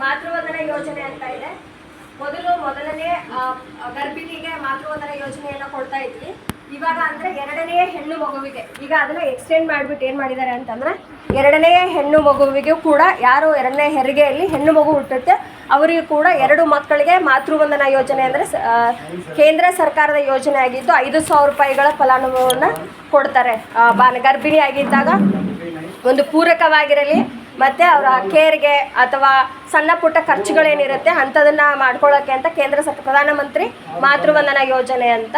ಮಾತೃವಂದನಾ ಯೋಜನೆ ಅಂತ ಇದೆ. ಮೊದಲನೇ ಗರ್ಭಿಣಿಗೆ ಮಾತೃವಂದನಾ ಯೋಜನೆಯನ್ನು ಕೊಡ್ತಾ ಇದ್ವಿ. ಇವಾಗ ಅಂದರೆ ಎರಡನೇ ಹೆಣ್ಣು ಮಗುವಿಗೆ ಈಗ ಅದನ್ನು ಎಕ್ಸ್ಟೆಂಡ್ ಮಾಡಿಬಿಟ್ಟು ಏನು ಮಾಡಿದ್ದಾರೆ ಅಂತಂದರೆ, ಎರಡನೇ ಹೆಣ್ಣು ಮಗುವಿಗೂ ಕೂಡ ಯಾರು ಎರಡನೇ ಹೆರಿಗೆಯಲ್ಲಿ ಹೆಣ್ಣು ಮಗು ಹುಟ್ಟುತ್ತೆ ಅವರಿಗೂ ಕೂಡ 2 ಮಕ್ಕಳಿಗೆ ಮಾತೃವಂದನಾ ಯೋಜನೆ ಅಂದರೆ ಕೇಂದ್ರ ಸರ್ಕಾರದ ಯೋಜನೆ ಆಗಿದ್ದು 5,000 ರೂಪಾಯಿಗಳ ಫಲಾನುಭವವನ್ನು ಕೊಡ್ತಾರೆ. ಗರ್ಭಿಣಿ ಆಗಿದ್ದಾಗ ಒಂದು ಪೂರಕವಾಗಿರಲಿ ಮತ್ತು ಅವರ ಕೇರ್ಗೆ ಅಥವಾ ಸಣ್ಣ ಪುಟ್ಟ ಖರ್ಚುಗಳೇನಿರುತ್ತೆ ಅಂಥದನ್ನು ಮಾಡ್ಕೊಳ್ಳೋಕ್ಕೆ ಅಂತ ಪ್ರಧಾನಮಂತ್ರಿ ಮಾತೃವಂದನಾ ಯೋಜನೆ ಅಂತ.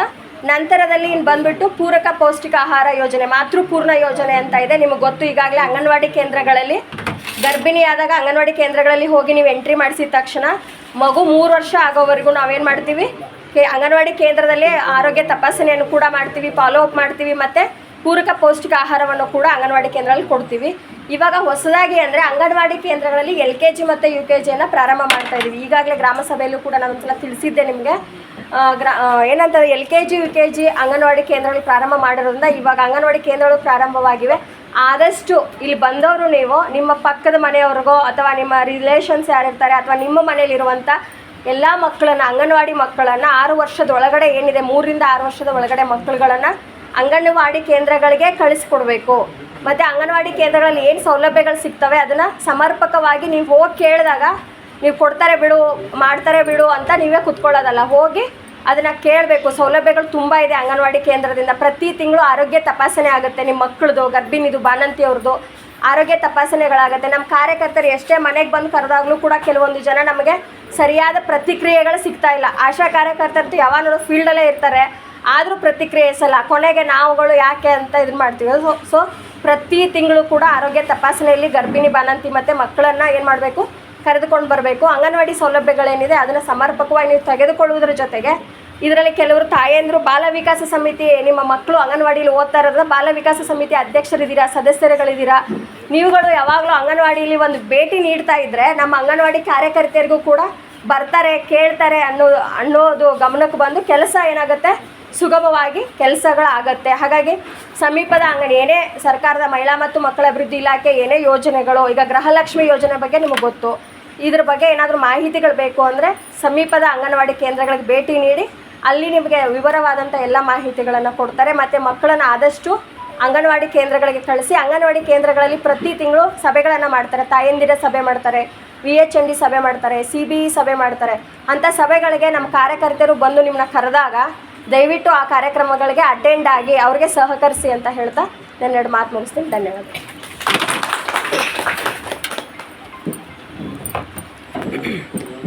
ನಂತರದಲ್ಲಿ ಇನ್ನು ಬಂದುಬಿಟ್ಟು ಪೂರಕ ಪೌಷ್ಟಿಕ ಆಹಾರ ಯೋಜನೆ, ಮಾತೃಪೂರ್ಣ ಯೋಜನೆ ಅಂತ ಇದೆ. ನಿಮಗೆ ಗೊತ್ತು, ಈಗಾಗಲೇ ಅಂಗನವಾಡಿ ಕೇಂದ್ರಗಳಲ್ಲಿ ಗರ್ಭಿಣಿ ಆದಾಗ ಅಂಗನವಾಡಿ ಕೇಂದ್ರಗಳಲ್ಲಿ ಹೋಗಿ ನೀವು ಎಂಟ್ರಿ ಮಾಡಿಸಿದ ತಕ್ಷಣ ಮಗು 3 ವರ್ಷ ಆಗೋವರೆಗೂ ನಾವೇನು ಮಾಡ್ತೀವಿ, ಅಂಗನವಾಡಿ ಕೇಂದ್ರದಲ್ಲಿ ಆರೋಗ್ಯ ತಪಾಸಣೆಯನ್ನು ಕೂಡ ಮಾಡ್ತೀವಿ, ಫಾಲೋ ಅಪ್ ಮಾಡ್ತೀವಿ ಮತ್ತು ಪೂರಕ ಪೌಷ್ಟಿಕ ಆಹಾರವನ್ನು ಕೂಡ ಅಂಗನವಾಡಿ ಕೇಂದ್ರದಲ್ಲಿ ಕೊಡ್ತೀವಿ. ಇವಾಗ ಹೊಸದಾಗಿ ಅಂದರೆ ಅಂಗನವಾಡಿ ಕೇಂದ್ರಗಳಲ್ಲಿ LKG ಮತ್ತು UKGಯನ್ನು ಪ್ರಾರಂಭ ಮಾಡ್ತಾಯಿದ್ದೀವಿ. ಈಗಾಗಲೇ ಗ್ರಾಮ ಸಭೆಯಲ್ಲೂ ಕೂಡ ನಾನು ಒಂದ್ಸಲ ತಿಳಿಸಿದ್ದೆ ನಿಮಗೆ. ಏನಂತಾರೆ LKG UKG ಅಂಗನವಾಡಿ ಕೇಂದ್ರಗಳು ಪ್ರಾರಂಭ ಮಾಡಿರೋದ್ರಿಂದ ಇವಾಗ ಅಂಗನವಾಡಿ ಕೇಂದ್ರಗಳು ಪ್ರಾರಂಭವಾಗಿವೆ. ಆದಷ್ಟು ಇಲ್ಲಿ ಬಂದವರು ನೀವು ನಿಮ್ಮ ಪಕ್ಕದ ಮನೆಯವ್ರಿಗೋ ಅಥವಾ ನಿಮ್ಮ ರಿಲೇಷನ್ಸ್ ಯಾರಿರ್ತಾರೆ ಅಥವಾ ನಿಮ್ಮ ಮನೇಲಿರುವಂಥ ಎಲ್ಲ ಮಕ್ಕಳನ್ನು, ಅಂಗನವಾಡಿ ಮಕ್ಕಳನ್ನು 6 ವರ್ಷದ ಒಳಗಡೆ ಏನಿದೆ 3 ರಿಂದ 6 ವರ್ಷದ ಒಳಗಡೆ ಮಕ್ಕಳುಗಳನ್ನು ಅಂಗನವಾಡಿ ಕೇಂದ್ರಗಳಿಗೆ ಕಳಿಸ್ಕೊಡ್ಬೇಕು. ಮತ್ತು ಅಂಗನವಾಡಿ ಕೇಂದ್ರಗಳಲ್ಲಿ ಏನು ಸೌಲಭ್ಯಗಳು ಸಿಗ್ತವೆ ಅದನ್ನು ಸಮರ್ಪಕವಾಗಿ ನೀವು ಹೋಗಿ ಕೇಳಿದಾಗ ನೀವು ಕೊಡ್ತಾರೆ ಬಿಡು, ಮಾಡ್ತಾರೆ ಬಿಡು ಅಂತ ನೀವೇ ಕುತ್ಕೊಳ್ಳೋದಲ್ಲ, ಹೋಗಿ ಅದನ್ನು ಕೇಳಬೇಕು. ಸೌಲಭ್ಯಗಳು ತುಂಬ ಇದೆ ಅಂಗನವಾಡಿ ಕೇಂದ್ರದಿಂದ. ಪ್ರತಿ ತಿಂಗಳು ಆರೋಗ್ಯ ತಪಾಸಣೆ ಆಗುತ್ತೆ, ನಿಮ್ಮ ಮಕ್ಕಳದು, ಗರ್ಭಿಣಿದು, ಬಾಣಂತಿಯವ್ರದ್ದು ಆರೋಗ್ಯ ತಪಾಸಣೆಗಳಾಗುತ್ತೆ. ನಮ್ಮ ಕಾರ್ಯಕರ್ತರು ಎಷ್ಟೇ ಮನೆಗೆ ಬಂದು ಕರೆದಾಗಲೂ ಕೂಡ ಕೆಲವೊಂದು ಜನ ನಮಗೆ ಸರಿಯಾದ ಪ್ರತಿಕ್ರಿಯೆಗಳು ಸಿಗ್ತಾ ಇಲ್ಲ. ಆಶಾ ಕಾರ್ಯಕರ್ತರು ಯಾವಾಗಲೂ ಫೀಲ್ಡಲ್ಲೇ ಇರ್ತಾರೆ, ಆದರೂ ಪ್ರತಿಕ್ರಿಯಿಸಲ್ಲ. ಕೊನೆಗೆ ನಾವುಗಳು ಯಾಕೆ ಅಂತ ಇದನ್ನು ಮಾಡ್ತೀವಿ. ಸೊ ಪ್ರತಿ ತಿಂಗಳು ಕೂಡ ಆರೋಗ್ಯ ತಪಾಸಣೆಯಲ್ಲಿ ಗರ್ಭಿಣಿ, ಬಾಣಂತಿ ಮತ್ತು ಮಕ್ಕಳನ್ನು ಏನು ಮಾಡಬೇಕು, ಕರೆದುಕೊಂಡು ಬರಬೇಕು. ಅಂಗನವಾಡಿ ಸೌಲಭ್ಯಗಳೇನಿದೆ ಅದನ್ನು ಸಮರ್ಪಕವಾಗಿ ನೀವು ತೆಗೆದುಕೊಳ್ಳುವುದರ ಜೊತೆಗೆ ಇದರಲ್ಲಿ ಕೆಲವರು ತಾಯಂದಿರು ಬಾಲ ವಿಕಾಸ ಸಮಿತಿ, ನಿಮ್ಮ ಮಕ್ಕಳು ಅಂಗನವಾಡಿಯಲ್ಲಿ ಓದ್ತಾ ಇರೋದ್ರಿಂದ ಬಾಲ ವಿಕಾಸ ಸಮಿತಿ ಅಧ್ಯಕ್ಷರಿದ್ದೀರಾ, ಸದಸ್ಯರುಗಳಿದ್ದೀರಾ, ನೀವುಗಳು ಯಾವಾಗಲೂ ಅಂಗನವಾಡಿಯಲ್ಲಿ ಒಂದು ಭೇಟಿ ನೀಡ್ತಾ ಇದ್ದರೆ ನಮ್ಮ ಅಂಗನವಾಡಿ ಕಾರ್ಯಕರ್ತೆಯರಿಗೂ ಕೂಡ ಬರ್ತಾರೆ, ಕೇಳ್ತಾರೆ ಅನ್ನೋದು ಗಮನಕ್ಕೆ ಬಂದು ಕೆಲಸ ಏನಾಗುತ್ತೆ, ಸುಗಮವಾಗಿ ಕೆಲಸಗಳಾಗತ್ತೆ. ಹಾಗಾಗಿ ಸಮೀಪದ ಏನೇ ಸರ್ಕಾರದ ಮಹಿಳಾ ಮತ್ತು ಮಕ್ಕಳ ಅಭಿವೃದ್ಧಿ ಇಲಾಖೆ ಏನೇ ಯೋಜನೆಗಳು, ಈಗ ಗೃಹಲಕ್ಷ್ಮಿ ಯೋಜನೆ ಬಗ್ಗೆ ನಿಮಗೆ ಗೊತ್ತು, ಇದ್ರ ಬಗ್ಗೆ ಏನಾದರೂ ಮಾಹಿತಿಗಳು ಬೇಕು ಅಂದರೆ ಸಮೀಪದ ಅಂಗನವಾಡಿ ಕೇಂದ್ರಗಳಿಗೆ ಭೇಟಿ ನೀಡಿ ಅಲ್ಲಿ ನಿಮಗೆ ವಿವರವಾದಂಥ ಎಲ್ಲ ಮಾಹಿತಿಗಳನ್ನು ಕೊಡ್ತಾರೆ. ಮತ್ತು ಮಕ್ಕಳನ್ನು ಆದಷ್ಟು ಅಂಗನವಾಡಿ ಕೇಂದ್ರಗಳಿಗೆ ಕಳಿಸಿ. ಅಂಗನವಾಡಿ ಕೇಂದ್ರಗಳಲ್ಲಿ ಪ್ರತಿ ತಿಂಗಳು ಸಭೆಗಳನ್ನು ಮಾಡ್ತಾರೆ, ತಾಯಂದಿರ ಸಭೆ ಮಾಡ್ತಾರೆ, VHND ಸಭೆ ಮಾಡ್ತಾರೆ, CBE ಸಭೆ ಮಾಡ್ತಾರೆ. ಅಂಥ ಸಭೆಗಳಿಗೆ ನಮ್ಮ ಕಾರ್ಯಕರ್ತರು ಬಂದು ನಿಮ್ಮನ್ನ ಕರೆದಾಗ ದಯವಿಟ್ಟು ಆ ಕಾರ್ಯಕ್ರಮಗಳಿಗೆ ಅಟೆಂಡ್ ಆಗಿ ಅವ್ರಿಗೆ ಸಹಕರಿಸಿ ಅಂತ ಹೇಳ್ತಾ ನಾನು 2 ಮಾತು ಮುಗಿಸ್ತೀನಿ. ಧನ್ಯವಾದ.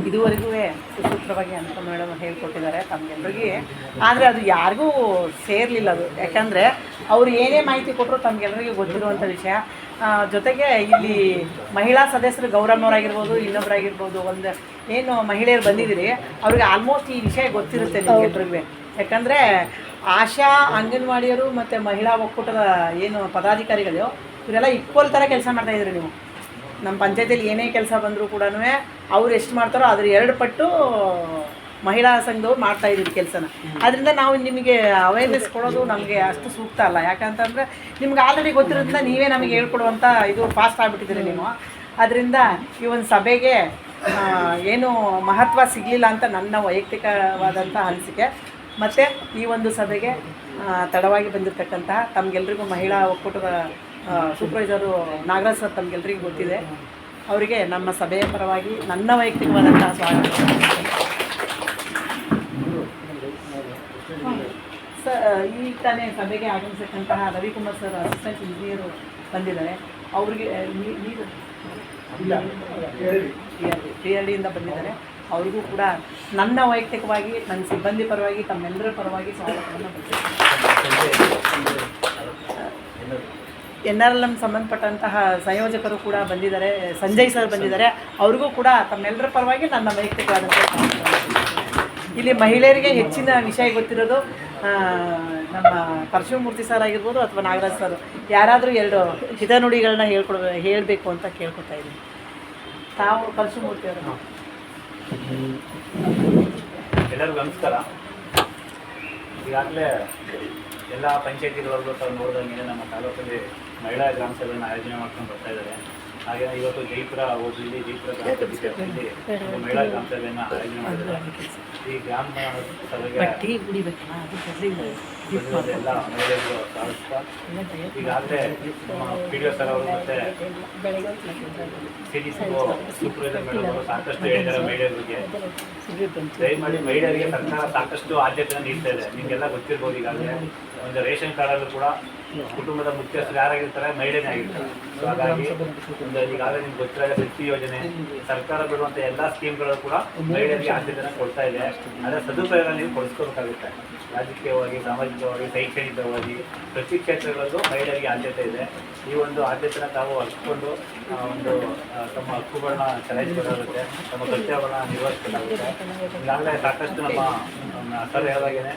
ಇದುವರೆಗೂ ಸುಸೂತ್ರವಾಗಿ ಅಂತ ಮೇಡಮ್ ಹೇಳ್ಕೊಟ್ಟಿದ್ದಾರೆ ತಮಗೆಲ್ಲರಿಗೆ. ಆದರೆ ಅದು ಯಾರಿಗೂ ಸೇರಲಿಲ್ಲ ಅದು, ಯಾಕಂದರೆ ಅವರು ಏನೇ ಮಾಹಿತಿ ಕೊಟ್ಟರು ತಮಗೆಲ್ಲರಿಗೂ ಗೊತ್ತಿರುವಂಥ ವಿಷಯ. ಜೊತೆಗೆ ಇಲ್ಲಿ ಮಹಿಳಾ ಸದಸ್ಯರು ಗೌರಮ್ಮನವರಾಗಿರ್ಬೋದು, ಇನ್ನೊಬ್ಬರಾಗಿರ್ಬೋದು, ಒಂದು ಏನು ಮಹಿಳೆಯರು ಬಂದಿದ್ದೀರಿ ಅವ್ರಿಗೆ ಆಲ್ಮೋಸ್ಟ್ ಈ ವಿಷಯ ಗೊತ್ತಿರುತ್ತೆ ನಿಮಗೆಲ್ಲರಿಗೂ. ಯಾಕಂದರೆ ಆಶಾ, ಅಂಗನವಾಡಿಯರು ಮತ್ತು ಮಹಿಳಾ ಒಕ್ಕೂಟದ ಏನು ಪದಾಧಿಕಾರಿಗಳು ಇವರೆಲ್ಲ ಈಕ್ವಲ್ ಥರ ಕೆಲಸ ಮಾಡ್ತಾಯಿದ್ರಿ. ನೀವು ನಮ್ಮ ಪಂಚಾಯತಿಯಲ್ಲಿ ಏನೇ ಕೆಲಸ ಬಂದರೂ ಕೂಡ ಅವ್ರು ಎಷ್ಟು ಮಾಡ್ತಾರೋ ಅದ್ರ 2 ಪಟ್ಟು ಮಹಿಳಾ ಸಂಘದವ್ರು ಮಾಡ್ತಾಯಿದ್ದೀವಿ ಕೆಲಸನ. ಅದರಿಂದ ನಾವು ನಿಮಗೆ ಅವೇರ್ನೆಸ್ ಕೊಡೋದು ನಮಗೆ ಅಷ್ಟು ಸೂಕ್ತ ಅಲ್ಲ. ಯಾಕಂತಂದರೆ ನಿಮ್ಗೆ ಆಲ್ರೆಡಿ ಗೊತ್ತಿರೋದ್ರಿಂದ ನೀವೇ ನಮಗೆ ಹೇಳ್ಕೊಡುವಂಥ ಇದು ಫಾಸ್ಟ್ ಆಗಿಬಿಟ್ಟಿದ್ದೀರಿ ನೀವು. ಅದರಿಂದ ಈ ಒಂದು ಸಭೆಗೆ ಏನು ಮಹತ್ವ ಸಿಗಲಿಲ್ಲ ಅಂತ ನನ್ನ ವೈಯಕ್ತಿಕವಾದಂಥ ಅನಿಸಿಕೆ. ಮತ್ತು ಈ ಒಂದು ಸಭೆಗೆ ತಡವಾಗಿ ಬಂದಿರತಕ್ಕಂತಹ ತಮಗೆಲ್ರಿಗೂ ಮಹಿಳಾ ಒಕ್ಕೂಟದ ಸೂಪರ್ವೈಸರು ನಾಗರಾಜ್ ಸರ್ ತಮಗೆಲ್ರಿಗೂ ಗೊತ್ತಿದೆ, ಅವರಿಗೆ ನಮ್ಮ ಸಭೆಯ ಪರವಾಗಿ ನನ್ನ ವೈಯಕ್ತಿಕವಾದಂತಹ ಸ್ವಾಗತ. ಈ ತಾನೇ ಸಭೆಗೆ ಆಗಮಿಸತಕ್ಕಂತಹ ರವಿಕುಮಾರ್ ಸರ್ ಅಸಿಸ್ಟೆಂಟ್ ಇಂಜಿನಿಯರು ಬಂದಿದ್ದಾರೆ. ಅವ್ರಿಗೆ ನೀರು PRDಯಿಂದ ಬಂದಿದ್ದಾರೆ. ಅವರಿಗೂ ಕೂಡ ನನ್ನ ವೈಯಕ್ತಿಕವಾಗಿ, ನನ್ನ ಸಿಬ್ಬಂದಿ ಪರವಾಗಿ, ತಮ್ಮೆಲ್ಲರ ಪರವಾಗಿ ಸ್ವಾಗತವನ್ನು NRLM ಸಂಬಂಧಪಟ್ಟಂತಹ ಸಂಯೋಜಕರು ಕೂಡ ಬಂದಿದ್ದಾರೆ, ಸಂಜಯ್ ಸರ್ ಬಂದಿದ್ದಾರೆ. ಅವ್ರಿಗೂ ಕೂಡ ತಮ್ಮೆಲ್ಲರ ಪರವಾಗಿ ನನ್ನ ವೈಯಕ್ತಿಕವಾದಂಥ ಇಲ್ಲಿ ಮಹಿಳೆಯರಿಗೆ ಹೆಚ್ಚಿನ ವಿಷಯ ಗೊತ್ತಿರೋದು ನಮ್ಮ ಪರಶುಮೂರ್ತಿ ಸರ್ ಆಗಿರ್ಬೋದು ಅಥವಾ ನಾಗರಾಜ್ ಸರ್, ಯಾರಾದರೂ 2 ಹಿತನುಡಿಗಳನ್ನ ಹೇಳಬೇಕು ಅಂತ ಕೇಳ್ಕೊತಾ ಇದ್ದೀನಿ. ತಾವು ಪರಶುಮೂರ್ತಿ ಅವರು. ಎಲ್ಲರಿಗೂ ನಮಸ್ಕಾರ. ಈಗಾಗಲೇ ಎಲ್ಲ ಪಂಚಾಯತಿಗಳಲ್ಲೂ ತಾವು ನೋಡಿದಂಗೆ ನಮ್ಮ ತಾಲೂಕಲ್ಲಿ ಮಹಿಳಾ ಗ್ರಾಮ ಸಭೆಯನ್ನು ಆಯೋಜನೆ ಮಾಡ್ಕೊಂಡು ಬರ್ತಾ ಇದ್ದಾರೆ. ಹಾಗೆ ಇವತ್ತು ಜೈಪುರ ಹೋದಲ್ಲಿ ಜೈಪುರ ಗ್ರಾಮ ಪಂಚಾಯತಿಯಲ್ಲಿ ಒಂದು ಮಹಿಳಾ ಗ್ರಾಮ ಸಭೆಯನ್ನು ಆಯೋಜನೆ ಮಾಡಿದ್ದಾರೆ. ಈ ಗ್ರಾಮ ಸಭೆಗೆ ಎಲ್ಲ ಮಹಿಳೆಯರು ಸ್ವಾಗತ. ಈಗಾಗಲೇ ನಮ್ಮ PDO ಸರ್ ಅವರು ಮತ್ತು CDCO ಸೂಪರ್ವೈಸರ್ ಮೇಡಮ್ ಅವರು ಸಾಕಷ್ಟು ಹೇಳಿದ್ದಾರೆ ಮಹಿಳೆಯರಿಗೆ. ದಯಮಾಡಿ ಮಹಿಳೆಯರಿಗೆ ಸರ್ಕಾರ ಸಾಕಷ್ಟು ಆದ್ಯತೆಯನ್ನು ನೀಡ್ತಾ ಇದೆ. ನಿಮಗೆಲ್ಲ ಗೊತ್ತಿರ್ಬೋದು. ಈಗಾಗಲೇ ಒಂದು ರೇಷನ್ ಕಾರ್ಡಲ್ಲೂ ಕೂಡ ಕುಟುಂಬದ ಮುಖ್ಯಸ್ಥರು ಯಾರಾಗಿರ್ತಾರೆ, ಮಹಿಳೆನೇ ಆಗಿರ್ತಾರೆ. ಸೊ ಹಾಗಾಗಿ ಒಂದು ಈಗಾಗಲೇ ನಿಮ್ಗೆ ಗೊತ್ತಿರೋ ಶಕ್ತಿ ಯೋಜನೆ, ಸರ್ಕಾರ ಬಿಡುವಂಥ ಎಲ್ಲ ಸ್ಕೀಮ್ಗಳು ಕೂಡ ಮಹಿಳೆಯರಿಗೆ ಆದ್ಯತೆಯನ್ನು ಕೊಡ್ತಾ ಇದೆ. ಅದರ ಸದುಪಯೋಗ ನೀವು ಕೊಡಿಸ್ಕೋಬೇಕಾಗುತ್ತೆ. ರಾಜಕೀಯವಾಗಿ, ಸಾಮಾಜಿಕವಾಗಿ, ಶೈಕ್ಷಣಿಕವಾಗಿ ಪ್ರತಿ ಕ್ಷೇತ್ರಗಳಲ್ಲೂ ಮಹಿಳೆಯರಿಗೆ ಆದ್ಯತೆ ಇದೆ. ಈ ಒಂದು ಆದ್ಯತೆಯನ್ನು ತಾವು ಹಚ್ಕೊಂಡು ಒಂದು ತಮ್ಮ ಹಕ್ಕುಗಳನ್ನ ಚಲಾಯಿಸಬೇಕಾಗುತ್ತೆ, ತಮ್ಮ ಕರ್ತವ್ಯಗಳನ್ನ ನಿರ್ವಹಿಸಬೇಕಾಗುತ್ತೆ. ಈಗಾಗಲೇ ಸಾಕಷ್ಟು ನಮ್ಮ ಸರ್ ಹೇಳಿದಾಗೇನೆ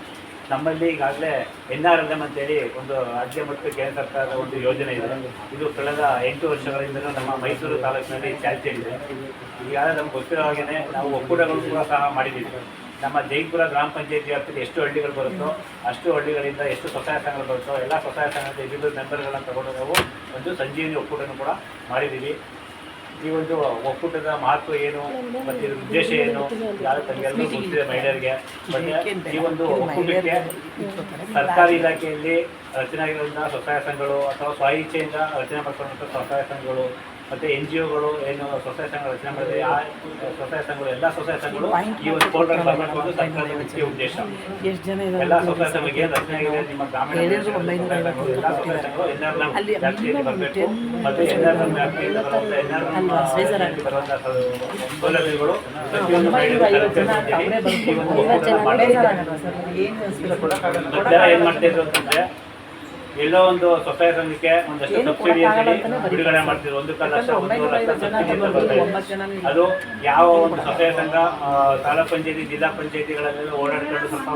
ನಮ್ಮಲ್ಲಿ ಈಗಾಗಲೇ NRLM ಅಂತೇಳಿ ಒಂದು ರಾಜ್ಯ ಮತ್ತು ಕೇಂದ್ರ ಸರ್ಕಾರದ ಒಂದು ಯೋಜನೆ ಇದೆ. ಇದು ಕಳೆದ 8 ವರ್ಷಗಳಿಂದ ನಮ್ಮ ಮೈಸೂರು ತಾಲೂಕಿನಲ್ಲಿ ಚಾಲ್ತಿಯಲ್ಲಿದೆ. ಈಗಾಗಲೇ ನಮ್ಗೆ ಗೊತ್ತಿರೋ ಹಾಗೆಯೇ ನಾವು ಒಕ್ಕೂಟಗಳು ಕೂಡ ಸಹ ಮಾಡಿದ್ದೀವಿ. ನಮ್ಮ ಜೈಪುರ ಗ್ರಾಮ ಪಂಚಾಯತಿ ವ್ಯಾಪ್ತಿಯಲ್ಲಿ ಎಷ್ಟು ಹಳ್ಳಿಗಳು ಬರುತ್ತೋ ಅಷ್ಟು ಹಳ್ಳಿಗಳಿಂದ ಎಷ್ಟು ಸ್ವಸಹಾಯ ಸಂಘಗಳು ಬರುತ್ತೋ ಎಲ್ಲ ಸ್ವಸಹಾಯ ಸಂಘದ ಇಂಡಿವಿಜುವಲ್ ಮೆಂಬರ್ಗಳನ್ನ ತಗೊಂಡು ನಾವು ಒಂದು ಸಂಜೀವಿನಿ ಒಕ್ಕೂಟವನ್ನು ಕೂಡ ಮಾಡಿದ್ದೀವಿ. ಈ ಒಂದು ಒಕ್ಕೂಟದ ಮಹತ್ವ ಏನು ಮತ್ತು ಇದ್ರ ಉದ್ದೇಶ ಏನು ಯಾರು ತಮಗೆಲ್ಲರೂ ಗೊತ್ತಿದೆ ಮಹಿಳೆಯರಿಗೆ. ಮತ್ತು ಈ ಒಂದು ಒಕ್ಕೂಟಕ್ಕೆ ಸರ್ಕಾರಿ ಇಲಾಖೆಯಲ್ಲಿ ರಚನೆ ಆಗಿರುವಂಥ ಸ್ವಸಹಾಯ ಸಂಘಗಳು ಅಥವಾ ಸ್ವಇಚ್ಛೆಯಿಂದ ರಚನೆ ಮಾಡ್ಕೊಂಡಂಥ ಸ್ವಸಹಾಯ ಸಂಘಗಳು ಮತ್ತು NGOಗಳು ಏನು ಸ್ವಸಹಾಯ ಸಂಘ ರಚನೆ ಮಾಡಿದೆ, ಆ ಸ್ವಸಹಾಯ ಸಂಘಗಳು ಎಲ್ಲ ಸ್ವಸಹಾಯ ಸಂಘಗಳು ಈ ಒಂದು ಪೋರ್ಟಲ್ ಬರಬೇಕು ಸರ್ಕಾರದ ಮುಖ್ಯ ಉದ್ದೇಶ. ಎಲ್ಲ ಸ್ವಸಹಾಯ ಸಂಘಗಳಿಗೆ ರಚನೆ ಆಗಿದೆ ನಿಮ್ಮ ಗ್ರಾಮೀಣ ಎಲ್ಲ ಸ್ವಸಹಾಯ ಸಂಘಗಳು NRLM ವ್ಯಾಪ್ತಿಯಲ್ಲಿ ಬರಬೇಕು. ಮತ್ತು NRLM ವ್ಯಾಪ್ತಿಯಿಂದ ಬರುವಂಥ ಸೌಲಭ್ಯಗಳು ಪ್ರತಿಯೊಂದು ಜನ ಏನು ಮಾಡ್ತಿದ್ರು ಅಂತಂದರೆ ಎಲ್ಲೋ ಒಂದು ಸ್ವಸಹಾಯ ಸಂಘಕ್ಕೆ ಒಂದಷ್ಟು ಸಬ್ಸಿಡಿ ಬಿಡುಗಡೆ ಮಾಡ್ತಿದ್ರು. 1 ಲಕ್ಷ 1 ಲಕ್ಷ ಸಬ್ಸಿಡಿ ಬರ್ತಾ ಇದೆ. ಅದು ಯಾವ ಒಂದು ಸ್ವಸಹಾಯ ಸಂಘ ತಾಲೂಕ್ ಪಂಚಾಯತಿ, ಜಿಲ್ಲಾ ಪಂಚಾಯತಿಗಳಲ್ಲೆಲ್ಲ ಓಡಾಡ್ಕೊಂಡು ಸ್ವಲ್ಪ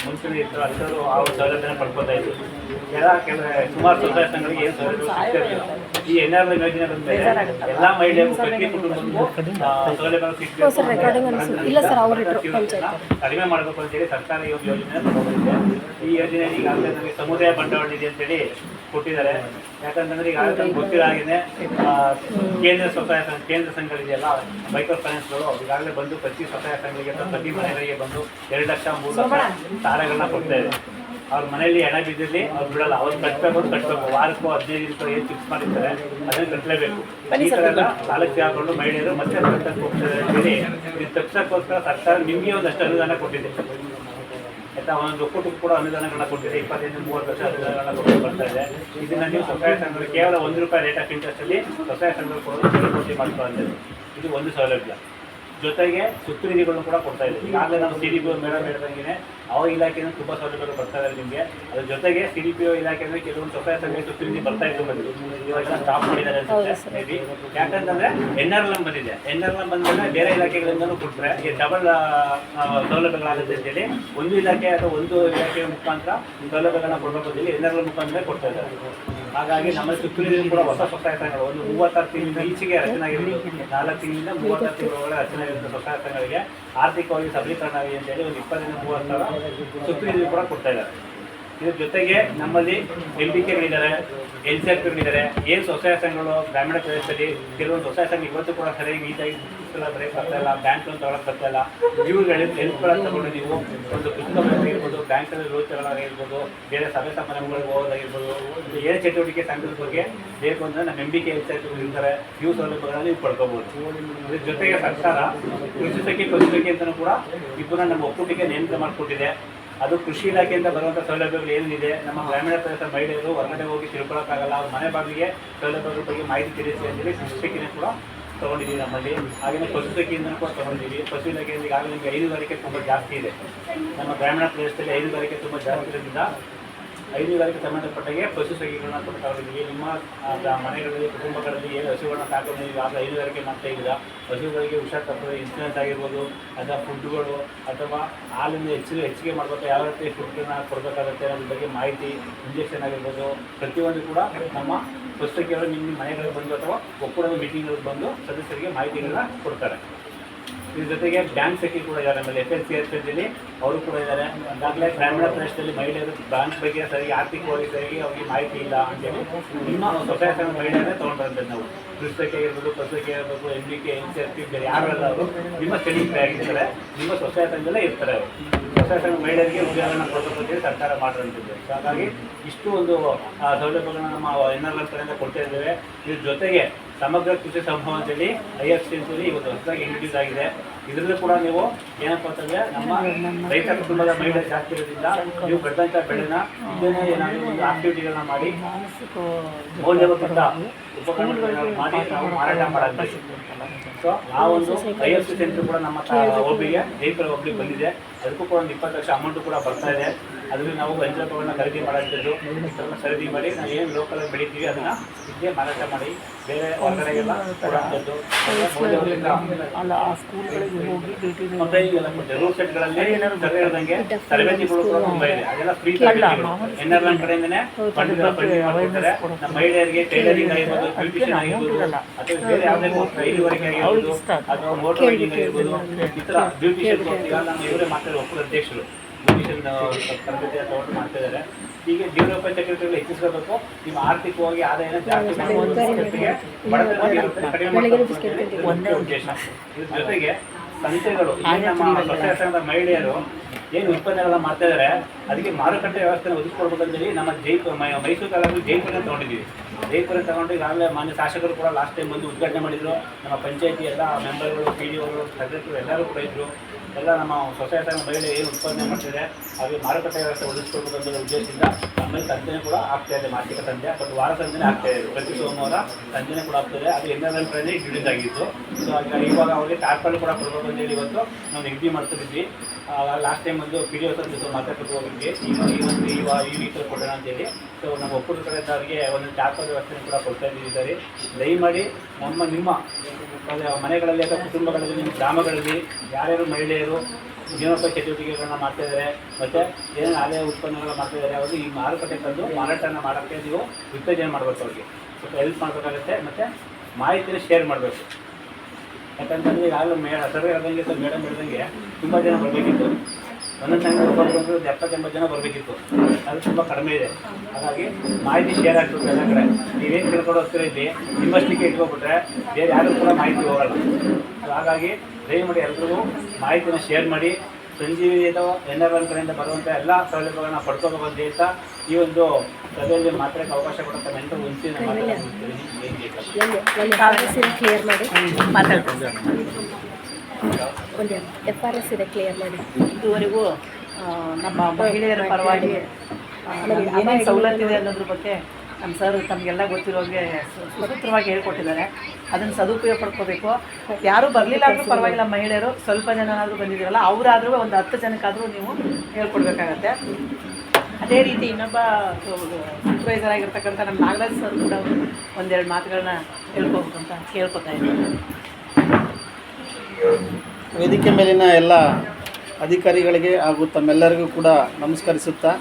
ಮುಂಚೂಣಿ ಇರ್ತಾರೆ, ಅಂಥವ್ರು ಆ ಸೌಲಭ್ಯನ ಪಡ್ಕೊತಾ ಇದ್ರು. ಸುಮಾರು ಸ್ವಸಹಾಯ ಸಂಘಗಳಿಗೆ ಏನು ಸೌಲಭ್ಯ ಸಿಗ್ತಿರಲಿಲ್ಲ. ಈ NRLM ಯೋಜನೆ ಬಂದ ಮೇಲೆ ಎಲ್ಲ ಮಹಿಳೆಯರು ಪ್ರತಿ ಕುಟುಂಬಕ್ಕೂ ಸೌಲಭ್ಯ ಕಡಿಮೆ ಮಾಡಬೇಕು ಅಂತೇಳಿ ಸರ್ಕಾರ ಈ ಒಂದು ಯೋಜನೆ ತಗೊಂಡಿದೆ. ಈ ಯೋಜನೆ ಈಗಾಗಲೇ ನಮಗೆ ಸಮುದಾಯ ಬಂಡವಾಳ ನಿಧಿ ಅಂತೇಳಿ ಕೊಟ್ಟಿದ್ದಾರೆ. ಯಾಕಂತಂದ್ರೆ ಈಗಾಗಲೇ ನಮ್ಗೆ ಗೊತ್ತಿರೋ ಹಾಗೆಯೇ ಕೇಂದ್ರ ಸ್ವಸಹಾಯ ಸಂಘ, ಕೇಂದ್ರ ಸಂಘಗಳಿದೆಯಲ್ಲ ಮೈಕ್ರೋ ಫೈನಾನ್ಸ್ಗಳು ಈಗಾಗಲೇ ಬಂದು ಪ್ರತಿ ಸ್ವಸಹಾಯ ಸಂಘಗಳಿಗೆ ಪ್ರತಿ ಮನೆಗಳಿಗೆ ಬಂದು 2 ಲಕ್ಷ 3 ಲಕ್ಷ ಸಾಲಗಳನ್ನ ಕೊಡ್ತಾ ಇದೆ. ಅವ್ರ ಮನೆಯಲ್ಲಿ ಹಣ ಬಿದ್ದಿರಲಿ ಅವ್ರು ಬಿಡಲ್ಲ, ಅವ್ರು ಕಟ್ಟಬೇಕು. ವಾರಕ್ಕೂ 15 ದಿನಕ್ಕೂ ಏನು ಫಿಕ್ಸ್ ಮಾಡಿರ್ತಾರೆ ಅದನ್ನು ಕಟ್ಟಲೇಬೇಕು. ಈ ಥರ ಎಲ್ಲ ಸಾಲಕ್ಕೆ ಹಾಕೊಂಡು ಮಹಿಳೆಯರು ಮತ್ತೆ ಕಟ್ಟಕ್ಕೆ ಹೋಗ್ತಾರೆ ಅಂತೇಳಿ ಇದು ತಪ್ಪಿಸೋಕ್ಕೋಸ್ಕರ ಸರ್ಕಾರ ನಿಮಗೆ ಒಂದಷ್ಟು ಅನುದಾನ ಕೊಟ್ಟಿದೆ. ಆಯ್ತಾ, ಒಂದೊಂದು ಒಕ್ಕೂಟಕ್ಕೂ ಕೂಡ ಅನುದಾನಗಳನ್ನ ಕೊಟ್ಟಿದೆ. 25-30 ಲಕ್ಷ ಅನುದಾನಗಳನ್ನ ಕೊಟ್ಟು ಬರ್ತಾ ಇದೆ. ಇದನ್ನು ನೀವು ಸ್ವಸಹಾಯ ಸಂಘಗಳು ಕೇವಲ ₹1 ರೇಟ್ ಆಫ್ ಇಂಟ್ರೆಸ್ಟಲ್ಲಿ ಸ್ವಸಹಾಯ ಸಂಘಗಳು ಕೊಡೋದು ಕೋಟಿ ಮಾಡ್ಕೊಳ್ಳೋದು. ಇದು ಒಂದು ಸೌಲಭ್ಯ. ಜೊತೆಗೆ ಸುತ್ತುನಿಧಿಗಳನ್ನು ಕೂಡ ಕೊಡ್ತಾ ಇದೆ. ಈಗಾಗಲೇ ನಾವು CDPO ಮೇಡಮ್ ಹೇಳಿದಂಗೆ ಅವ್ರ ಇಲಾಖೆಯಿಂದ ತುಂಬ ಸೌಲಭ್ಯಗಳು ಬರ್ತಾ ಇದೆ ನಿಮಗೆ. ಅದ್ರ ಜೊತೆಗೆ CDPO ಇಲಾಖೆಯಿಂದ ಕೆಲವೊಂದು ಸ್ವಸಹಾಯ ಸಂಘ ಸುತ್ತುನಿಧಿ ಬರ್ತಾ ಇದ್ದು ಬಂದು ಇವಾಗ ಸ್ಟಾಪ್ ಮಾಡಿದ್ದಾರೆ ಅನ್ಸುತ್ತೆ ಮೇ ಬಿ. ಯಾಕಂತಂದ್ರೆ NRLM ಬಂದಿದೆ. NRLM ಬಂದಮೇಲೆ ಬೇರೆ ಇಲಾಖೆಗಳಿಂದಲೂ ಕೊಟ್ಟರೆ ಈ ಡಬಲ್ ಸೌಲಭ್ಯಗಳಾಗುತ್ತೆ ಅಂತೇಳಿ ಒಂದು ಇಲಾಖೆ ಅಥವಾ ಒಂದು ಇಲಾಖೆಯ ಮುಖಾಂತರ ಸೌಲಭ್ಯಗಳನ್ನ ಕೊಡಬೇಕು ಅಂತೇಳಿ NRLM ಮುಖಾಂತರ ಕೊಡ್ತಾ ಇದ್ದಾರೆ. ಹಾಗಾಗಿ ನಮ್ಮ ಸುತ್ತುನಿಧಿ ಕೂಡ ಹೊಸ ಸ್ವಸಹಾಯ ಸಂಘಗಳು ಒಂದು 36 ತಿಂಗಳಿಂದ ಈಚೆಗೆ ರಚನೆ ಆಗಿರೋದು. 4 ತಿಂಗಳಿಂದ 36 ತಿಂಗಳ ಒಳಗೆ ರಚನೆ ಆಗಿರೋ ಸ್ವಸಹಾಯ ಸಂಘಗಳಿಗೆ ಆರ್ಥಿಕವಾಗಿ ಸಬಲೀಕರಣ ಆಗಿದೆ ಅಂತೇಳಿ ಒಂದು 20-30 ಸಾವಿರ ಸುತ್ತುನಿಧಿ ಕೂಡ ಕೊಡ್ತಾ ಇದ್ದಾರೆ. ಇದ್ರ ಜೊತೆಗೆ ನಮ್ಮಲ್ಲಿ MBKಗಳಿದ್ದಾರೆ, NCRPಗಳಿದ್ದಾರೆ. ಏನು ಸ್ವಸಹಾಯ ಸಂಘಗಳು ಗ್ರಾಮೀಣ ಪ್ರದೇಶದಲ್ಲಿ ಕೆಲವೊಂದು ಸ್ವಸಹಾಯ ಸಂಘ ಇವತ್ತು ಕೂಡ ಸರಿಯಾಗಿ ನೀಟಾಗಿ ಬರೆಯಕ್ಕೆ ಬರ್ತಾ ಇಲ್ಲ, ಬ್ಯಾಂಕ್ ಲೋನ್ ತೊಗೊಳಕ್ಕೆ ಬರ್ತಾ ಇಲ್ಲ. ಇವುಗಳಿಗೆ ಹೆಲ್ಪ್ಗಳನ್ನು ತಗೊಂಡು ನೀವು ಒಂದು ಪುಸ್ತಕಗಳಾಗಿರ್ಬೋದು, ಬ್ಯಾಂಕಲ್ಲಿ ರೋಚಗಳಾಗಿರ್ಬೋದು, ಬೇರೆ ಸಭೆ ಸಮಾರಂಭಗಳಿಗೆ ಹೋಗೋದಾಗಿರ್ಬೋದು, ಏನೇ ಚಟುವಟಿಕೆ ಸಂಘದ ಬಗ್ಗೆ ಬೇಕು ಅಂದರೆ ನಮ್ಮ MBK NCRPಗಳು ಇರ್ತಾರೆ. ಇವು ಸೌಲಭ್ಯಗಳನ್ನು ನೀವು ಪಡ್ಕೋಬೋದು. ಇದ್ರ ಜೊತೆಗೆ ಸರ್ಕಾರ ಕೃಷಿ ಸಖಿ ಅಂತಲೂ ಕೂಡ ಇಬ್ಬರನ್ನ ನಮ್ಮ ಒಕ್ಕೂಟಕ್ಕೆ ನೇಮಕ ಮಾಡಿಕೊಟ್ಟಿದೆ. ಅದು ಕೃಷಿ ಇಲಾಖೆಯಿಂದ ಬರುವಂಥ ಸೌಲಭ್ಯಗಳು ಏನಿದೆ, ನಮ್ಮ ಗ್ರಾಮೀಣ ಪ್ರದೇಶದ ಮಹಿಳೆಯರು ಹೊರಗಡೆ ಹೋಗಿ ತಿಳ್ಕೊಳ್ಳೋಕ್ಕಾಗಲ್ಲ, ಅವ್ರ ಮನೆ ಬಾಗಿಲಿಗೆ ಸೌಲಭ್ಯಗಳ ಬಗ್ಗೆ ಮಾಹಿತಿ ತಿಳಿಸಿ ಅಂತೇಳಿ ಕೃಷಿ ಸಖಿನ ಕೂಡ ತೊಗೊಂಡಿದ್ದೀವಿ ನಮ್ಮಲ್ಲಿ. ಹಾಗೆಯೇ ಪಶು ಸಖಿಯಿಂದಲೂ ಕೂಡ ತೊಗೊಂಡಿದ್ದೀವಿ. ಪಶು ಇಲಾಖೆಯಿಂದ ಈಗಾಗಲೇ ನಿಮಗೆ ಹೈನುಗಾರಿಕೆ ತುಂಬ ಜಾಸ್ತಿ ಇದೆ. ನಮ್ಮ ಗ್ರಾಮೀಣ ಪ್ರದೇಶದಲ್ಲಿ ಹೈನುಗಾರಿಕೆ ತುಂಬ ಜಾಸ್ತಿ ಇರೋದ್ರಿಂದ ಹೈನುಗಾರಿಕೆ ಸಂಬಂಧಪಟ್ಟಾಗೆ ಪಶು ಸಖಿಗಳನ್ನ ಕೂಡ ತಗೊಂಡಿದ್ದೀವಿ. ನಿಮ್ಮ ಮನೆಗಳಲ್ಲಿ ಕುಟುಂಬಗಳಲ್ಲಿ ಏನು ಹಸುಗಳನ್ನ ಸಾಕೊಂಡು ನೀವು ಆಗ ಹೈನುಗಾರಿಕೆ ಮಾಡ್ತಾ ಇದ್ದೀರಾ, ಹಸುಗಳಿಗೆ ಹುಷಾರು ತಪ್ಪದೆ ಇನ್ಸೂರೆನ್ಸ್ ಆಗಿರ್ಬೋದು, ಅಥವಾ ಫುಡ್ಗಳು ಅಥವಾ ಹಾಲಿನ ಹೆಚ್ಚಿಗೆ ಮಾಡಬೇಕು, ಯಾವ ರೀತಿ ಫುಡ್ಗಳನ್ನ ಕೊಡಬೇಕಾಗುತ್ತೆ ಅನ್ನೋದ್ರ ಬಗ್ಗೆ ಮಾಹಿತಿ, ಇಂಜೆಕ್ಷನ್ ಆಗಿರ್ಬೋದು, ಪ್ರತಿಯೊಂದು ಕೂಡ ನಮ್ಮ ಪಶು ಸಖಿಯವರು ನಿಮ್ಮ ಮನೆಗಳಿಗೆ ಬಂದು ಅಥವಾ ಒಕ್ಕೂಟದ ಮೀಟಿಂಗ್ಗಳಿಗೆ ಬಂದು ಸದಸ್ಯರಿಗೆ ಮಾಹಿತಿಗಳನ್ನ ಕೊಡ್ತಾರೆ. ಇದ್ರ ಜೊತೆಗೆ ಬ್ಯಾಂಕ್ ಸಖಿ ಕೂಡ ಇದ್ದಾರೆ. ಆಮೇಲೆ FLCRPಯಲ್ಲಿ ಅವರು ಕೂಡ ಇದ್ದಾರೆ. ಈಗಾಗಲೇ ಗ್ರಾಮೀಣ ಪ್ರದೇಶದಲ್ಲಿ ಮಹಿಳೆಯರು ಬ್ಯಾಂಕ್ ಬಗ್ಗೆ ಸರಿಯಾಗಿ ಆರ್ಥಿಕವಾಗಿ ಸರಿಯಾಗಿ ಅವ್ರಿಗೆ ಮಾಹಿತಿ ಇಲ್ಲ ಅಂತೇಳಿ ನಿಮ್ಮ ಸ್ವಸಹಾಯ ಸಂಘ ಮಹಿಳೆಯರೇ ತೊಗೊಂಡ್ಬಂದಿದ್ದು ನಾವು. ಕೃಷಿಕೆ ಆಗಿರ್ಬೋದು ಪತ್ರಿಕೆ ಆಗಿರ್ಬೋದು NBK NCRP ಬೇರೆ ಯಾರೆಲ್ಲ ಅವರು ನಿಮ್ಮ ಸ್ಟಡಿ ಆಗಿರ್ತಾರೆ, ನಿಮ್ಮ ಸ್ವಸಹಾಯ ಸಂಘದಲ್ಲೇ ಇರ್ತಾರೆ. ಅವರು ಸ್ವಸಹಾಯ ಸಂಘ ಮಹಿಳೆಯರಿಗೆ ಉದ್ಯೋಗನ ಕೊಡಬೇಕು ಅಂತೇಳಿ ಸರ್ಕಾರ ಮಾಡಿರಂತಿದೆ. ಸೊ ಹಾಗಾಗಿ ಇಷ್ಟು ಒಂದು ಸೌಲಭ್ಯಗಳನ್ನ ನಮ್ಮ NRL ಕಡೆಯಿಂದ ಕೊಡ್ತಾ ಇದ್ದೇವೆ. ಇದ್ರ ಜೊತೆಗೆ ಸಮಗ್ರ ಕೃಷಿ ಸಮೂಹ ಅಂತೇಳಿ IFC ಅಂತೇಳಿ ಇವತ್ತು ಹೊಸದಾಗಿ ಇಂಟ್ರೊಡ್ಯೂಸ್ ಆಗಿದೆ. ಇದರಲ್ಲೂ ಕೂಡ ನೀವು ಏನಪ್ಪ ಅಂತಂದರೆ ನಮ್ಮ ರೈತ ಕುಟುಂಬದ ಮಹಿಳೆ ಜಾಸ್ತಿ ಇರೋದ್ರಿಂದ ನೀವು ಬೆಳೆದಂಥ ಬೆಳೆನ ಇದನ್ನೇ ಏನಾದರೂ ಒಂದು ಆಕ್ಟಿವಿಟಿಗಳನ್ನ ಮಾಡಿ ಮೌಲ್ಯವರ್ಧಿತ ಉಪಕರಣಗಳನ್ನ ಮಾಡಿ ನಾವು ಮಾರಾಟ ಮಾಡಾಕ್ತೀವಿ. ಸೊ ಆ ಒಂದು IFC ಸೆಂಟರ್ ಕೂಡ ನಮ್ಮ ಒಬ್ಬಿಗೆ ಜೈಪುರ ಒಬ್ಬಿಗೆ ಬಂದಿದೆ. ಅದಕ್ಕೂ ಕೂಡ ಒಂದು 20 ಲಕ್ಷ ಅಮೌಂಟು ಕೂಡ ಬರ್ತಾ ಇದೆ. ಅದರಲ್ಲಿ ನಾವು ಯಂತ್ರಗಳನ್ನ ಖರೀದಿ ಮಾಡೋಂಥದ್ದು, ಖರೀದಿ ಮಾಡಿ ನಾವು ಏನು ಲೋಕಲ್ ಬೆಳಿತೀವಿ ಅದನ್ನು ಇದಕ್ಕೆ ಮಾರಾಟ ಮಾಡಿ ಬೇರೆ ಹೊರಗಡೆಗೆಲ್ಲ ಕೊಡುವಂಥದ್ದು. ಮತ್ತೆ ಈಗೆಲ್ಲ ರೂಟ್ ಸೆಟ್ಗಳಲ್ಲಿ ಸರ್ ಹೇಳ್ದಂಗೆ ತರಬೇತಿಗಳು ಕೂಡ ತುಂಬ ಇದೆ. ಅದೆಲ್ಲ ಫ್ರೀ ತರಬೇತಿಗಳು NRL ಕಡೆಯಿಂದನೇ ಮಾಡಿಕೊಡ್ತಾರೆ. ನಮ್ಮ ಮಹಿಳೆಯರಿಗೆ ಟೈಲರಿಂಗ್ ಆಗಿರ್ಬೋದು, ಬ್ಯೂಟಿಷಿಯನ್ ಆಗಿರ್ಬೋದು, ಅಥವಾ ಬೇರೆ ಯಾವುದೇ ಕೈಲುವರೆಗೆ ಆಗಿರ್ಬೋದು, ಅಥವಾ ಮೋಟರ್ ರೈಡಿಂಗ್ ಆಗಿರ್ಬೋದು, ಈ ಥರ ಬ್ಯೂಟಿಷಿಯನ್ ಈಗ ನಮ್ಮ ಇವರೇ ಮಾಡ್ತಾರೆ ಒಬ್ಬರು ಅಧ್ಯಕ್ಷರು ಬ್ಯೂಟಿಷಿಯನ್ ತರಬೇತಿ ತಗೊಂಡು ಮಾಡ್ತಾ ಇದ್ದಾರೆ. ಹೀಗೆ ಜೀವನೋಪಾಯ ಚಟುವಟಿಕೆಗಳು ಹೆಚ್ಚಿಸ್ಕೋಬೇಕು. ನಿಮ್ಮ ಆರ್ಥಿಕವಾಗಿ ಆದಾಯನ ಜಾಸ್ತಿ ಕಡಿಮೆ ಮಾಡಬೇಕು ಉದ್ದೇಶ. ಇದ್ರ ಜೊತೆಗೆ ಸಂಸ್ಥೆಗಳು ನಮ್ಮ ಸ್ವಸಹಾಯ ಸಂಘದ ಮಹಿಳೆಯರು ಏನು ಉತ್ಪನ್ನಗಳನ್ನ ಮಾಡ್ತಾ ಇದ್ದಾರೆ ಅದಕ್ಕೆ ಮಾರುಕಟ್ಟೆ ವ್ಯವಸ್ಥೆನ ಒದಗಿಸ್ಕೊಡ್ಬೇಕಂತೇಳಿ ನಮ್ಮ ಮೈಸೂರು ತಾಲೂಕು ಜೈಪುರನ ತೊಗೊಂಡಿದ್ದೀವಿ. ಜೈಪುರ ತಗೊಂಡು ಈಗಾಗಲೇ ಮಾನ್ಯ ಶಾಸಕರು ಕೂಡ ಲಾಸ್ಟ್ ಟೈಮ್ ಬಂದು ಉದ್ಘಾಟನೆ ಮಾಡಿದರು. ನಮ್ಮ ಪಂಚಾಯತಿ ಎಲ್ಲ ಮೆಂಬರ್ಗಳು, PDO ಸದಸ್ಯರು ಎಲ್ಲರೂ ಕೂಡ ಇದ್ದರು. ಎಲ್ಲ ನಮ್ಮ ಸ್ವಸಹಾಯ ಸಂಘ ಮಹಿಳೆ ಏನು ಉತ್ಪಾದನೆ ಮಾಡ್ತಿದೆ ಹಾಗೆ ಮಾರುಕಟ್ಟೆ ವ್ಯವಸ್ಥೆ ಒದಗಿಸ್ಕೊಡ್ಬೇಕಂತ ಉದ್ದೇಶದಿಂದ ನಮ್ಮಲ್ಲಿ ಸಂಜೆ ಕೂಡ ಆಗ್ತಾ ಇದೆ. ಮಾಸಿಕ ಸಂಜೆ ಬಟ್ ವಾರ ಸಂಜೆನೇ ಆಗ್ತಾ ಇದೆ. ಪ್ರತಿ ಸೋಮವಾರ ಸಂಜೆನೇ ಕೂಡ ಆಗ್ತದೆ. ಅದು NRL ಕಡೆ ರಿಲೀಸ್ ಆಗಿತ್ತು. ಸೊ ಇವಾಗ ಅವ್ರಿಗೆ ಟಾರ್ಪಲ್ ಕೂಡ ಕೊಡ್ಬೇಕು ಅಂತೇಳಿ ಇವತ್ತು ನಾವು ನಿಗದಿ ಮಾಡ್ತಿದ್ವಿ. ಲಾಸ್ಟ್ ಟೈಮ್ ಒಂದು PDO ಜೊತೆ ಮಾತಾಡ್ಕೊಂಡು ಹೋಗಿದ್ವಿ. ಈ ವೀಕ್ ಕೊಡೋಣ ಅಂತೇಳಿ. ಸೊ ನಮ್ಮ ಒಕ್ಕೂಟ ಕಡೆಯಿಂದ ಅವರಿಗೆ ಒಂದು ಟಾರ್ಪಲ್ ವ್ಯವಸ್ಥೆ ಕೂಡ ಕೊಡ್ತಾ ಇದ್ದಾರೆ. ದಯಮಾಡಿ ನಿಮ್ಮ ಮನೆಗಳಲ್ಲಿ ಅಥವಾ ಕುಟುಂಬಗಳಲ್ಲಿ, ನಿಮ್ಮ ಗ್ರಾಮಗಳಲ್ಲಿ ಯಾರ್ಯಾರು ಮಹಿಳೆಯರು ಜೀವನೋಪಾಯ ಚಟುವಟಿಕೆಗಳನ್ನ ಮಾಡ್ತಾಯಿದ್ದಾರೆ ಮತ್ತು ಏನೇನು ಆದಾಯ ಉತ್ಪನ್ನಗಳನ್ನ ಮಾಡ್ತಾಯಿದ್ದಾರೆ ಅವರು ಈ ಮಾರುಕಟ್ಟೆ ತಂದು ಮಾರಾಟನ ಮಾಡೋಕ್ಕೆ ನೀವು ಉತ್ತೇಜನ ಮಾಡಬೇಕು. ಅವ್ರಿಗೆ ಸ್ವಲ್ಪ ಹೆಲ್ಪ್ ಮಾಡಬೇಕಾಗುತ್ತೆ ಮತ್ತು ಮಾಹಿತಿನ ಶೇರ್ ಮಾಡಬೇಕು. ಯಾಕಂತಂದರೆ ಈಗಾಗಲೇ ಸರ್ ಹೇಳ್ದಂಗೆ ಮೇಡಮ್ ಹೇಳ್ದಂಗೆ ತುಂಬ ಜನ ಬರಬೇಕಿತ್ತು. ಒಂದೊಂದು ಟೈಮ್ ಬಂದು 70-80 ಜನ ಬರಬೇಕಿತ್ತು. ಅದು ತುಂಬ ಕಡಿಮೆ ಇದೆ. ಹಾಗಾಗಿ ಮಾಹಿತಿ ಶೇರ್ ಆಗ್ತದೆ ಎಲ್ಲ ಕಡೆ. ನೀವೇನು ತಿಳ್ಕೊಂಡು ಹೋಗ್ತೀರ ಇಲ್ಲಿ ನಿಮ್ಮಷ್ಟಕ್ಕೆ ಇಟ್ಕೊಬಿಟ್ರೆ ಬೇರೆ ಯಾರು ಕೂಡ ಮಾಹಿತಿ ಹೋಗಲ್ಲ. ಹಾಗಾಗಿ ದಯಮಾಡಿ ಎಲ್ರಿಗೂ ಮಾಹಿತಿನ ಶೇರ್ ಮಾಡಿ ಸಂಜೀವಿನಿ ಅಥವಾ NRL ಕಡೆಯಿಂದ ಬರುವಂಥ ಎಲ್ಲ ಸೌಲಭ್ಯಗಳನ್ನ ಪಡ್ಕೋಬೇಕು ಅಂತ ಹೇಳ್ತಾ ಈ ಒಂದು ಸಭೆಯಲ್ಲಿ ಮಾತಾಡೋಕ್ಕೆ ಅವಕಾಶ ಕೊಡುತ್ತೆ ಅಂತ ಮುಂಚೆ ಕ್ಲಿಯರ್ ಮಾಡಿ ಮಾತಾಡ್ತಾರೆ. ಒಂದು FRS ಇದೆ, ಕ್ಲಿಯರ್ ಮಾಡಿ. ಇದುವರೆಗೂ ನಮ್ಮ ಮಹಿಳೆಯರ ಪರವಾಗಿ ಏನೇನು ಸವಲತ್ತಿದೆ ಅನ್ನೋದ್ರ ಬಗ್ಗೆ ನಮ್ಮ ಸರ್ ತಮಗೆಲ್ಲ ಗೊತ್ತಿರೋರಿಗೆ ಸುಸೂತ್ರವಾಗಿ ಹೇಳ್ಕೊಟ್ಟಿದ್ದಾರೆ. ಅದನ್ನು ಸದುಪಯೋಗ ಪಡ್ಕೋಬೇಕು. ಯಾರೂ ಬರಲಿಲ್ಲ ಅಂದರೂ ಪರವಾಗಿಲ್ಲ, ಮಹಿಳೆಯರು ಸ್ವಲ್ಪ ಜನನಾದರೂ ಬಂದಿದ್ದೀರಲ್ಲ ಅವರಾದರೂ ಒಂದು 10 ಜನಕ್ಕಾದರೂ ನೀವು ಹೇಳ್ಕೊಡ್ಬೇಕಾಗತ್ತೆ. ಅದೇ ರೀತಿ ಇನ್ನೊಬ್ಬ ಸೂಪರ್ವೈಸರ್ ಆಗಿರ್ತಕ್ಕಂಥ ನಮ್ಮ ನಾಗರಾಜ್ ಸರ್ ಕೂಡ ಒಂದೆರಡು ಮಾತುಗಳನ್ನ ಹೇಳ್ಕೋಬೇಕು ಅಂತ ಕೇಳ್ಕೊತಾ ಇದ್ದಾರೆ. ವೇದಿಕೆ ಮೇಲಿನ ಎಲ್ಲ ಅಧಿಕಾರಿಗಳಿಗೆ ಹಾಗೂ ತಮ್ಮೆಲ್ಲರಿಗೂ ಕೂಡ ನಮಸ್ಕರಿಸುತ್ತಾ,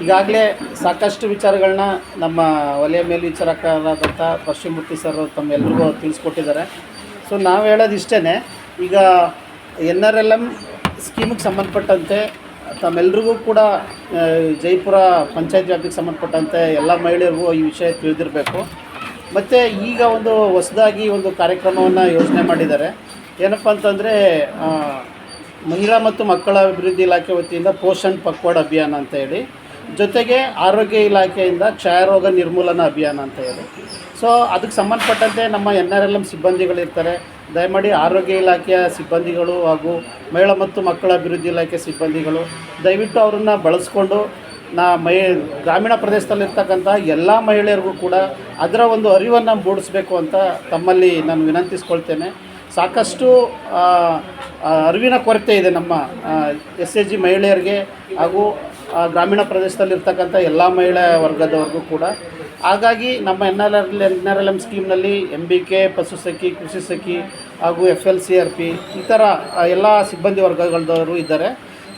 ಈಗಾಗಲೇ ಸಾಕಷ್ಟು ವಿಚಾರಗಳನ್ನ ನಮ್ಮ ವಲಯ ಮೇಲ್ವಿಚಾರಕರಾದಂಥ ಪರಶುಮೂರ್ತಿ ಸರ್ ತಮ್ಮೆಲ್ಲರಿಗೂ ತಿಳಿಸ್ಕೊಟ್ಟಿದ್ದಾರೆ. ಸೊ ನಾವು ಹೇಳೋದು ಇಷ್ಟೇ, ಈಗ NRLM ಸ್ಕೀಮಿಗೆ ಸಂಬಂಧಪಟ್ಟಂತೆ ತಮ್ಮೆಲ್ಲರಿಗೂ ಕೂಡ ಜೈಪುರ ಪಂಚಾಯತ್ ವ್ಯಾಪ್ತಿಗೆ ಸಂಬಂಧಪಟ್ಟಂತೆ ಎಲ್ಲ ಮಹಿಳೆಯರಿಗೂ ಈ ವಿಷಯ ತಿಳಿದಿರಬೇಕು. ಮತ್ತು ಈಗ ಒಂದು ಹೊಸದಾಗಿ ಒಂದು ಕಾರ್ಯಕ್ರಮವನ್ನು ಯೋಜನೆ ಮಾಡಿದ್ದಾರೆ. ಏನಪ್ಪ ಅಂತಂದರೆ ಮಹಿಳಾ ಮತ್ತು ಮಕ್ಕಳ ಅಭಿವೃದ್ಧಿ ಇಲಾಖೆ ವತಿಯಿಂದ ಪೋಷಣ್ ಪಕ್ವಾಡ ಅಭಿಯಾನ ಅಂತ ಹೇಳಿ, ಜೊತೆಗೆ ಆರೋಗ್ಯ ಇಲಾಖೆಯಿಂದ ಕ್ಷಯರೋಗ ನಿರ್ಮೂಲನಾ ಅಭಿಯಾನ ಅಂತ ಹೇಳಿ. ಸೊ ಅದಕ್ಕೆ ಸಂಬಂಧಪಟ್ಟಂತೆ ನಮ್ಮ NRLM ಸಿಬ್ಬಂದಿಗಳಿರ್ತಾರೆ. ದಯಮಾಡಿ ಆರೋಗ್ಯ ಇಲಾಖೆಯ ಸಿಬ್ಬಂದಿಗಳು ಹಾಗೂ ಮಹಿಳಾ ಮತ್ತು ಮಕ್ಕಳ ಅಭಿವೃದ್ಧಿ ಇಲಾಖೆ ಸಿಬ್ಬಂದಿಗಳು ದಯವಿಟ್ಟು ಅವರನ್ನು ಬಳಸ್ಕೊಂಡು ಗ್ರಾಮೀಣ ಪ್ರದೇಶದಲ್ಲಿರ್ತಕ್ಕಂಥ ಎಲ್ಲ ಮಹಿಳೆಯರಿಗೂ ಕೂಡ ಅದರ ಒಂದು ಅರಿವನ್ನು ಮೂಡಿಸಬೇಕು ಅಂತ ತಮ್ಮಲ್ಲಿ ನಾನು ವಿನಂತಿಸ್ಕೊಳ್ತೇನೆ. ಸಾಕಷ್ಟು ಅರಿವಿನ ಕೊರತೆ ಇದೆ ನಮ್ಮ SHG ಮಹಿಳೆಯರಿಗೆ ಹಾಗೂ ಗ್ರಾಮೀಣ ಪ್ರದೇಶದಲ್ಲಿರ್ತಕ್ಕಂಥ ಎಲ್ಲ ಮಹಿಳಾ ವರ್ಗದವ್ರಿಗೂ ಕೂಡ. ಹಾಗಾಗಿ ನಮ್ಮ NRLM ಸ್ಕೀಮ್ನಲ್ಲಿ MBK, ಪಶು ಸಖಿ, ಕೃಷಿ ಸಖಿ ಹಾಗೂ FLCRP ಈ ಥರ ಎಲ್ಲ ಸಿಬ್ಬಂದಿ ವರ್ಗಗಳದವರು ಇದ್ದಾರೆ.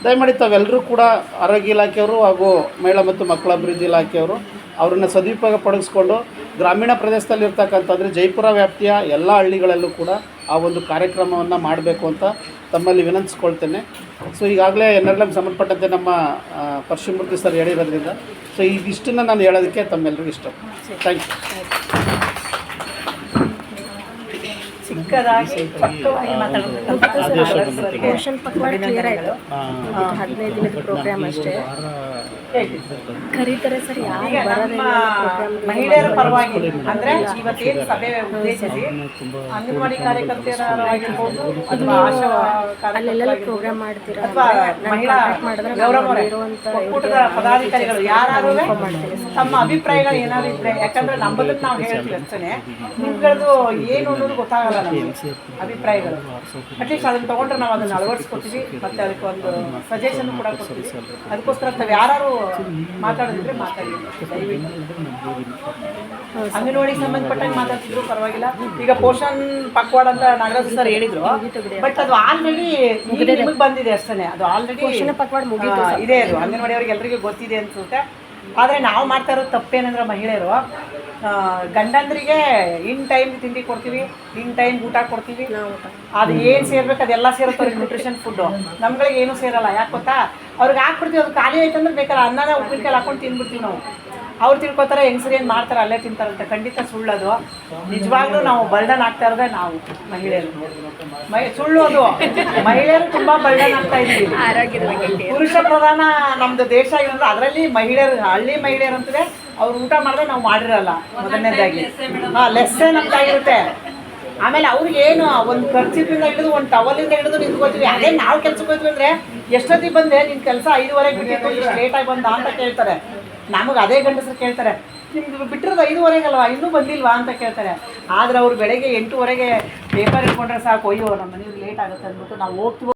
ದಯಮಾಡಿ ತಾವೆಲ್ಲರೂ ಕೂಡ ಆರೋಗ್ಯ ಇಲಾಖೆಯವರು ಹಾಗೂ ಮಹಿಳಾ ಮತ್ತು ಮಕ್ಕಳ ಅಭಿವೃದ್ಧಿ ಇಲಾಖೆಯವರು ಅವರನ್ನು ಸದುಪಯೋಗ ಪಡಿಸ್ಕೊಂಡು ಗ್ರಾಮೀಣ ಪ್ರದೇಶದಲ್ಲಿರ್ತಕ್ಕಂಥದ್ರೆ ಜೈಪುರ ವ್ಯಾಪ್ತಿಯ ಎಲ್ಲ ಹಳ್ಳಿಗಳಲ್ಲೂ ಕೂಡ ಆ ಒಂದು ಕಾರ್ಯಕ್ರಮವನ್ನು ಮಾಡಬೇಕು ಅಂತ ತಮ್ಮಲ್ಲಿ ವಿನಂತಿಸ್ಕೊಳ್ತೇನೆ. ಸೊ ಈಗಾಗಲೇ NRLM ಸಂಬಂಧಪಟ್ಟಂತೆ ನಮ್ಮ ಪರಶುಮೂರ್ತಿ ಸರ್ ಹೇಳಿರೋದ್ರಿಂದ ಸೊ ಇದಿಷ್ಟನ್ನು ನಾನು ಹೇಳೋದಕ್ಕೆ ತಮ್ಮೆಲ್ಲರಿಗೂ ಇಷ್ಟ. Thank you. ಚಿಕ್ಕದಾಗಿ ಪಕ್ಕವಾಗಿ ಮಾತಾಡೋದಕ್ಕೆ ಪೋಷಣ್ ಪಕ್ವಾಡ ಕ್ಲಿಯರ್ ಆಯ್ತು. 15 ದಿನದ ಪ್ರೋಗ್ರಾಮ್ ಅಷ್ಟೇ ಕರೀತಾರೆ ಸರ್. ಯಾರು ಈಗ ಬರೋದಿಲ್ಲ ನಮ್ಮ ಪ್ರೋಗ್ರಾಮ್. ಮಹಿಳೆಯರ ಪರವಾಗಿ ಅಂದ್ರೆ ಇವತ್ತೇನು ಸಭೆ ಉದ್ದೇಶಿಸಿ ಅಂಗನವಾಡಿ ಕಾರ್ಯಕರ್ತೆಯರಾಗಿರ್ಬೋದು ಅಥವಾ ಆಶಾ ಅಲ್ಲೆಲ್ಲ ಪ್ರೋಗ್ರಾಮ್ ಮಾಡ್ತೀರಾ ಅಥವಾ ಮಹಿಳಾ ಗೌರವ ಒಕ್ಕೂಟದ ಪದಾಧಿಕಾರಿಗಳು ಯಾರು ತಮ್ಮ ಅಭಿಪ್ರಾಯಗಳು ಏನಾದ್ರು ಇದ್ರೆ, ಯಾಕಂದ್ರೆ ನಮ್ಮದಕ್ಕೆ ನಾವು ಹೇಳ್ತೀವಿ ಅಷ್ಟೇ, ನಿಮ್ಗಳದ್ದು ಏನು ಅನ್ನೋದು ಗೊತ್ತಾಗಲ್ಲ ನಮಗೆ ಅಭಿಪ್ರಾಯಗಳು. ಅಟ್ಲೀಸ್ಟ್ ಅದನ್ನ ತಗೊಂಡ್ರೆ ನಾವು ಅದನ್ನ ಅಳವಡಿಸ್ಕೊತೀವಿ, ಮತ್ತೆ ಅದಕ್ಕೆ ಒಂದು ಸಜೆಷನ್ ಕೂಡ ಕೊಡ್ತೀವಿ. ಅದಕ್ಕೋಸ್ಕರ ತಾವು ಯಾರು ಮಾತಾಡೋದಿದ್ರೆ ಮಾತಾಡಿ ದಯವಿಟ್ಟು. ಅಂಗನವಾಡಿಗೆ ಸಂಬಂಧಪಟ್ಟಂಗೆ ಮಾತಾಡ್ತಿದ್ರು ಪರವಾಗಿಲ್ಲ. ಈಗ ಪೋಷಣ್ ಪಕ್ವಾಡ ಅಂತ ನಾಗರಾಜ್ ಸರ್ ಹೇಳಿದ್ರು, ಬಟ್ ಅದು ಆಲ್ರೆಡಿ ನಿಮಗೆ ಬಂದಿದೆ ಅಷ್ಟೇ. ಅದು ಆಲ್ರೆಡಿ ಪೋಷಣ ಪಕ್ವಾಡ ಮುಗಿತು ಇದೆ. ಅದು ಅಂಗನವಾಡಿ ಅವ್ರಿಗೆ ಎಲ್ರಿಗೂ ಗೊತ್ತಿದೆ ಅನ್ಸುತ್ತೆ. ಆದರೆ ನಾವು ಮಾಡ್ತಾ ಇರೋದು ತಪ್ಪೇನಂದ್ರೆ ಮಹಿಳೆಯರು ಗಂಡಂದ್ರಿಗೆ ಇನ್ ಟೈಮ್ ತಿಂಡಿ ಕೊಡ್ತೀವಿ, ಇನ್ ಟೈಮ್ ಊಟ ಕೊಡ್ತೀವಿ. ಅದು ಏನು ಸೇರ್ಬೇಕು ಅದೆಲ್ಲ ಸೇರುತ್ತೆ ಅವ್ರಿಗೆ, ನ್ಯೂಟ್ರಿಷನ್ ಫುಡ್ಡು. ನಮ್ಗಳಿಗೆ ಏನೂ ಸೇರಲ್ಲ. ಯಾಕೆ ಗೊತ್ತಾ, ಅವ್ರಿಗೆ ಹಾಕ್ಬಿಡ್ತೀವಿ. ಅದು ಖಾಲಿ ಆಯ್ತಂದ್ರೆ ಬೇಕಾದ್ರೆ ಅನ್ನನ ಉಪ್ಪಿನಕಾಯಿ ಹಾಕೊಂಡು ತಿಂದ್ಬಿಡ್ತೀವಿ ನಾವು. ಅವ್ರು ತಿಳ್ಕೊತಾರೆ ಹೆಂಗಸರು ಏನು ಮಾಡ್ತಾರೆ ಅಲ್ಲೇ ತಿಂತಾರಂತೆ. ಖಂಡಿತ ಸುಳ್ಳದು. ನಿಜವಾಗ್ಲೂ ನಾವು ಬರ್ಡನ್ ಆಗ್ತಾ ಇರೋದೇ ನಾವು ಮಹಿಳೆಯರು. ಸುಳ್ಳು ಅದು. ಮಹಿಳೆಯರು ತುಂಬ ಬರ್ಡನ್ ಆಗ್ತಾ ಇದ್ದೀವಿ. ಆರೋಗ್ಯದ ಬಗ್ಗೆ ಪುರುಷ ಪ್ರಧಾನ ನಮ್ದು ದೇಶ ಇರೋದು, ಅದರಲ್ಲಿ ಮಹಿಳೆಯರು, ಹಳ್ಳಿ ಮಹಿಳೆಯರು ಅಂತಿದೆ. ಅವ್ರು ಊಟ ಮಾಡಿದ್ರೆ ನಾವು ಮಾಡಿರಲ್ಲ ಮೊದಲನೇದಾಗಿ. ಲೆಸ್ಸೇ ನಮ್ದಾಗಿರುತ್ತೆ. ಆಮೇಲೆ ಅವ್ರಿಗೆ ಏನು ಒಂದು ಖರ್ಚಿನಿಂದ ಹಿಡಿದು ಒಂದು ಟವಲಿಂದ ಹಿಡಿದು ನಿಂತ್ಕೋತೀವಿ. ಅದೇ ನಾವು ಕೆಲ್ಸಕ್ಕೆ ಹೋಗ್ತೀವಿ ಅಂದರೆ ಎಷ್ಟೊತ್ತಿಗೆ ಬಂದೆ ನಿನ್ನ ಕೆಲಸ 5:30 ಬಿಟ್ಟಿತ್ತು, ಇಷ್ಟು ಲೇಟಾಗಿ ಬಂದ ಅಂತ ಕೇಳ್ತಾರೆ. ನಮಗೆ ಅದೇ ಗಂಡಸರು ಕೇಳ್ತಾರೆ, ನಿಮ್ದು ಬಿಟ್ಟಿರೋದು 5:30ಗಲ್ವಾ, ಇನ್ನೂ ಬಂದಿಲ್ವಾ ಅಂತ ಕೇಳ್ತಾರೆ. ಆದರೆ ಅವ್ರು ಬೆಳಗ್ಗೆ 8:00 ಪೇಪರ್ ಇಟ್ಕೊಂಡ್ರೆ ಸಾಕು, ಅಯ್ಯೋ ನಮ್ಮ ಮನೆಯವ್ರಿಗೆ ಲೇಟ್ ಆಗುತ್ತೆ ಅಂದ್ಬಿಟ್ಟು ನಾವು ಹೋಗ್ತೀವಿ.